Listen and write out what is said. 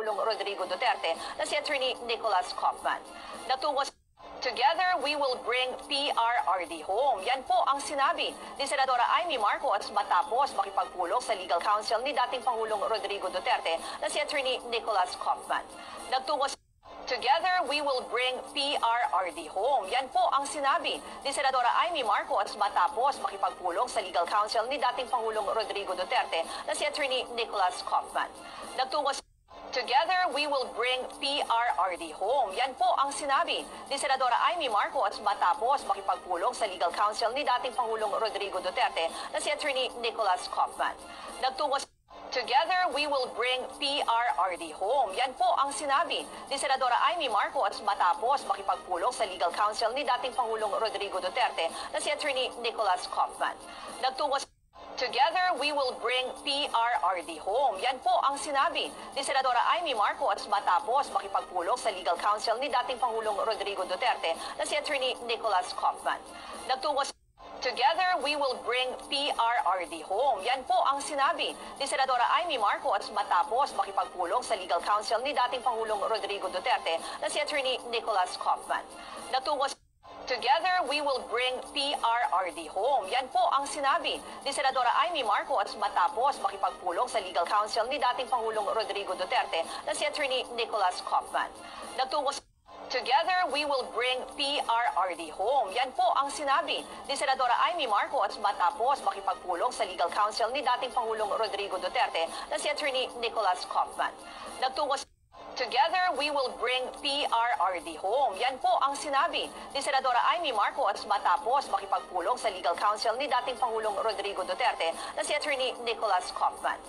Pangulong Rodrigo Duterte na si Attorney Nicholas Kaufman. Natungo Together, we will bring PRRD home. Yan po ang sinabi ni Senadora Amy Marcos matapos makipagpulong sa legal counsel ni dating Pangulong Rodrigo Duterte na si Attorney Nicholas Kaufman. Nagtungo Together, we will bring PRRD home. Yan po ang sinabi ni Senadora Amy Marcos matapos makipagpulong sa legal counsel ni dating Pangulong Rodrigo Duterte na si Attorney Nicholas Kaufman. Nagtungo Together, we will bring PRRD home. Yan po ang sinabi ni Senadora Amy Marcos matapos makipagpulong sa legal counsel ni dating Pangulong Rodrigo Duterte na si Attorney Nicholas Kaufman. Nagtungo Together, we will bring PRRD home. Yan po ang sinabi ni Senadora Amy Marcos matapos makipagpulong sa legal counsel ni dating Pangulong Rodrigo Duterte na si Attorney Nicholas Kaufman. Nagtungo Together, we will bring PRRD home. Yan po ang sinabi ni Senadora Amy Marcos matapos makipagpulong sa legal counsel ni dating Pangulong Rodrigo Duterte na si Attorney Nicholas Kaufman. Nagtungo Together, we will bring PRRD home. Yan po ang sinabi ni Senadora Amy Marcos matapos makipagpulong sa legal counsel ni dating Pangulong Rodrigo Duterte na si Attorney Nicholas Kaufman. Nagtungo Together, we will bring PRRD home. Yan po ang sinabi ni Senadora Amy Marcos matapos makipagpulong sa legal counsel ni dating Pangulong Rodrigo Duterte na si Attorney Nicholas Kaufman. Nagtungo Together, we will bring PRRD home. Yan po ang sinabi ni Senadora Amy Marcos matapos makipagpulong sa legal counsel ni dating Pangulong Rodrigo Duterte na si Attorney Nicholas Kaufman. Nagtungo Together, we will bring PRRD home. Yan po ang sinabi ni Senadora Amy Marcos matapos makipagpulong sa legal counsel ni dating Pangulong Rodrigo Duterte na si Attorney Nicholas Kaufman.